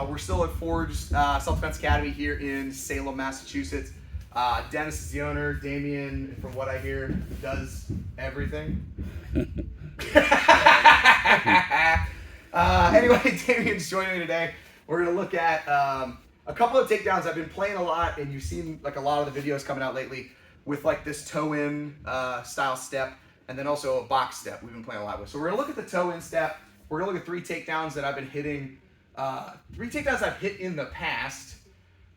We're still at Forge Self-Defense Academy here in Salem, Massachusetts. Dennis is the owner. Damien, from what I hear, does everything. Anyway, Damien's joining me today. We're going to look at a couple of takedowns. I've been playing a lot, and you've seen like a lot of the videos coming out lately with like this toe-in style step, and then also a box step we've been playing a lot with. So we're going to look at the toe-in step. We're going to look at 3 takedowns that I've been hitting. 3 takedowns I've hit in the past,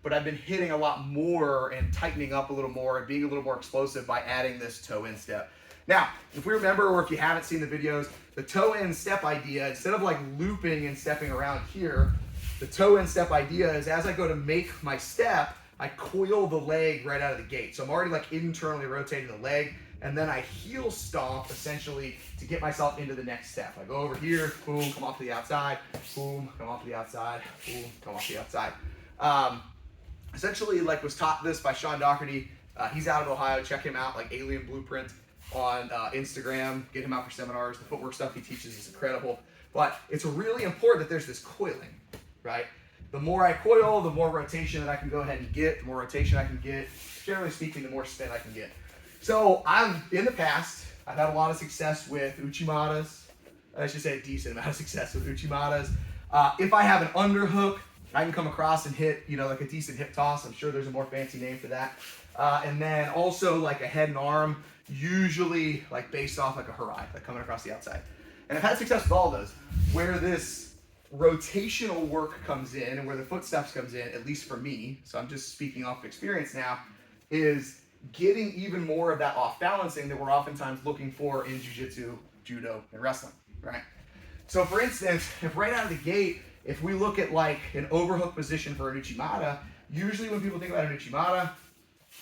but I've been hitting a lot more and tightening up a little more and being a little more explosive by adding this toe-in step. Now, if we remember, or if you haven't seen the videos, the toe-in step idea, instead of like looping and stepping around here, the toe-in step idea is as I go to make my step, I coil the leg right out of the gate. So I'm already like internally rotating the leg, and then I heel stomp essentially to get myself into the next step. I go over here, boom, come off to the outside, boom, come off to the outside, boom, come off to the outside. Essentially, like was taught this by Sean Doherty. He's out of Ohio. Check him out, like Alien Blueprint on Instagram. Get him out for seminars. The footwork stuff he teaches is incredible. But it's really important that there's this coiling, right? The more I coil, the more rotation that I can go ahead and get. The more rotation I can get, generally speaking, the more spin I can get. So in the past, I've had a lot of success with uchimatas. I should say a decent amount of success with uchimatas. If I have an underhook, I can come across and hit, like a decent hip toss. I'm sure there's a more fancy name for that. And then also like a head and arm, usually like based off like a harai, like coming across the outside. And I've had success with all of those. Where this rotational work comes in and where the footsteps comes in, at least for me, so I'm just speaking off of experience now, is getting even more of that off balancing that we're oftentimes looking for in jiu-jitsu, judo, and wrestling, right? So for instance, if right out of the gate, if we look at like an overhook position for an uchimata, usually when people think about an uchimata,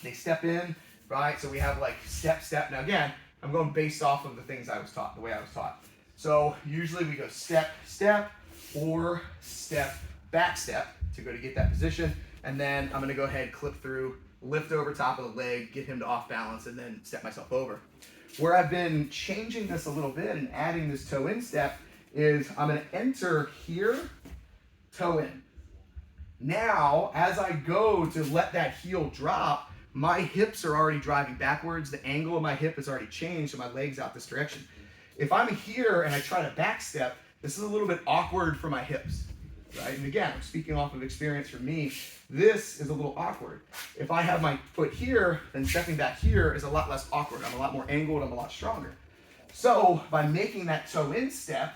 they step in, right? So we have like step, step. Now again, I'm going based off of the things I was taught, the way I was taught. So usually we go step, step, or step, back step to go to get that position. And then I'm gonna go ahead, clip through, lift over top of the leg, get him to off balance, and then step myself over. Where I've been changing this a little bit and adding this toe in step is I'm gonna enter here, toe in. Now, as I go to let that heel drop, my hips are already driving backwards. The angle of my hip has already changed, so my leg's out this direction. If I'm here and I try to back step, this is a little bit awkward for my hips, right? And again, I'm speaking off of experience from me. This is a little awkward. If I have my foot here, then stepping back here is a lot less awkward. I'm a lot more angled, I'm a lot stronger. So by making that toe in step,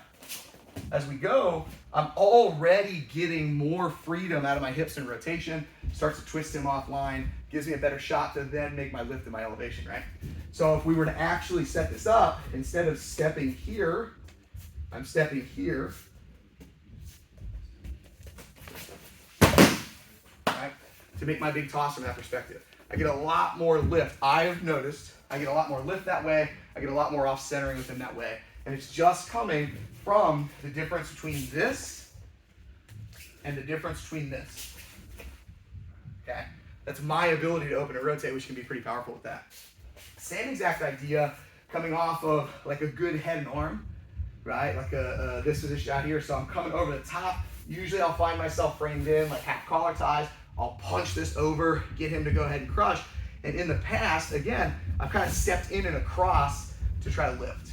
as we go, I'm already getting more freedom out of my hips and rotation, starts to twist him offline, gives me a better shot to then make my lift and my elevation, right? So if we were to actually set this up, instead of stepping here, I'm stepping here, right, to make my big toss from that perspective. I get a lot more lift. I've noticed I get a lot more lift that way. I get a lot more off-centering with him that way. And it's just coming from the difference between this and the difference between this. Okay? That's my ability to open and rotate, which can be pretty powerful with that. Same exact idea coming off of like a good head and arm, right? Like this position out here. So I'm coming over the top. Usually I'll find myself framed in like half collar ties. I'll punch this over, get him to go ahead and crush. And in the past, again, I've kind of stepped in and across to try to lift.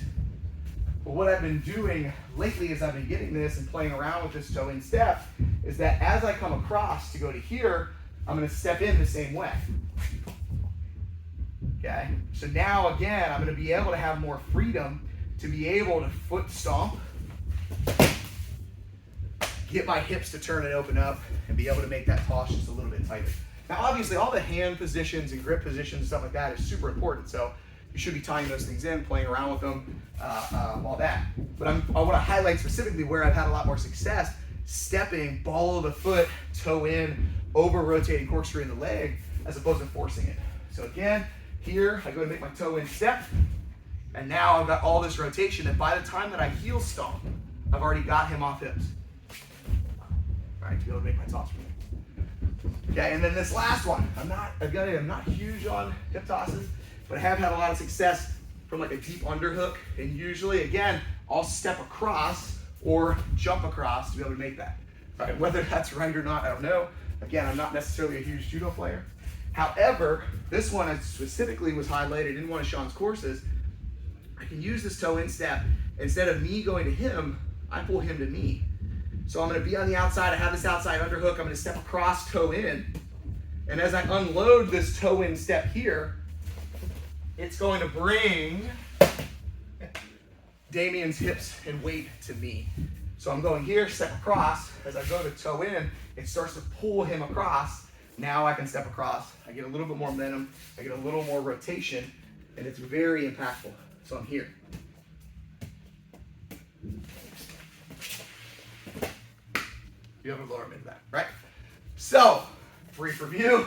But what I've been doing lately as I've been getting this and playing around with this toe in step is that as I come across to go to here, I'm going to step in the same way. Okay? So now again, I'm going to be able to have more freedom to be able to foot stomp, get my hips to turn and open up, and be able to make that toss just a little bit tighter. Now obviously all the hand positions and grip positions and stuff like that is super important. So you should be tying those things in, playing around with them, all that. But I want to highlight specifically where I've had a lot more success, stepping, ball of the foot, toe in, over rotating, corkscrew in the leg, as opposed to forcing it. So again, here I go to make my toe in step, and now I've got all this rotation, and by the time that I heel stomp, I've already got him off hips. All right, to be able to make my toss from there. Okay, and then this last one, I'm not huge on hip tosses, but I have had a lot of success from like a deep underhook, and usually, again, I'll step across or jump across to be able to make that. And whether that's right or not, I don't know. Again, I'm not necessarily a huge judo player. However, this one specifically was highlighted in one of Sean's courses. I can use this toe in step. Instead of me going to him, I pull him to me. So I'm gonna be on the outside, I have this outside underhook, I'm gonna step across, toe in. And as I unload this toe in step here, it's going to bring Damien's hips and weight to me. So I'm going here, step across. As I go to toe in, it starts to pull him across. Now I can step across. I get a little bit more momentum. I get a little more rotation, and it's very impactful. So I'm here. You have a lower mid back, right? So, brief review.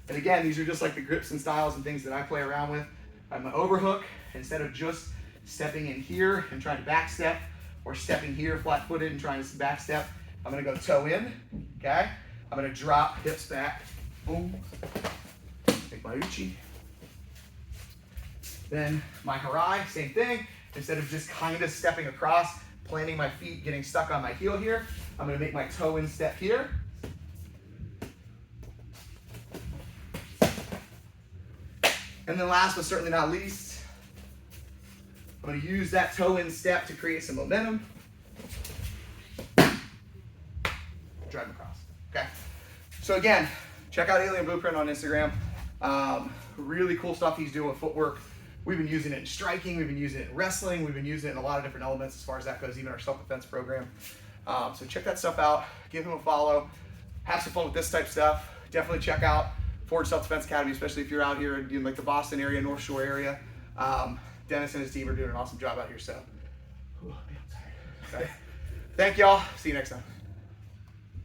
And again, these are just like the grips and styles and things that I play around with. I have my overhook. Instead of just stepping in here and trying to back step, or stepping here flat-footed and trying to back step, I'm gonna go toe in, okay? I'm gonna drop hips back, boom. Make my uchi. Then my harai, same thing. Instead of just kind of stepping across, planting my feet, getting stuck on my heel here, I'm gonna make my toe in step here. And then last but certainly not least, I'm gonna use that toe in step to create some momentum. Drive them across, okay? So again, check out Alien Blueprint on Instagram. Really cool stuff he's doing with footwork. We've been using it in striking, we've been using it in wrestling, we've been using it in a lot of different elements as far as that goes, even our self-defense program. So check that stuff out, give him a follow, have some fun with this type of stuff. Definitely check out Forge Self-Defense Academy, especially if you're out here in like the Boston area, North Shore area. Dennis and his team are doing an awesome job out here, so. Ooh, man, I'm tired. Okay. Thank y'all, see you next time.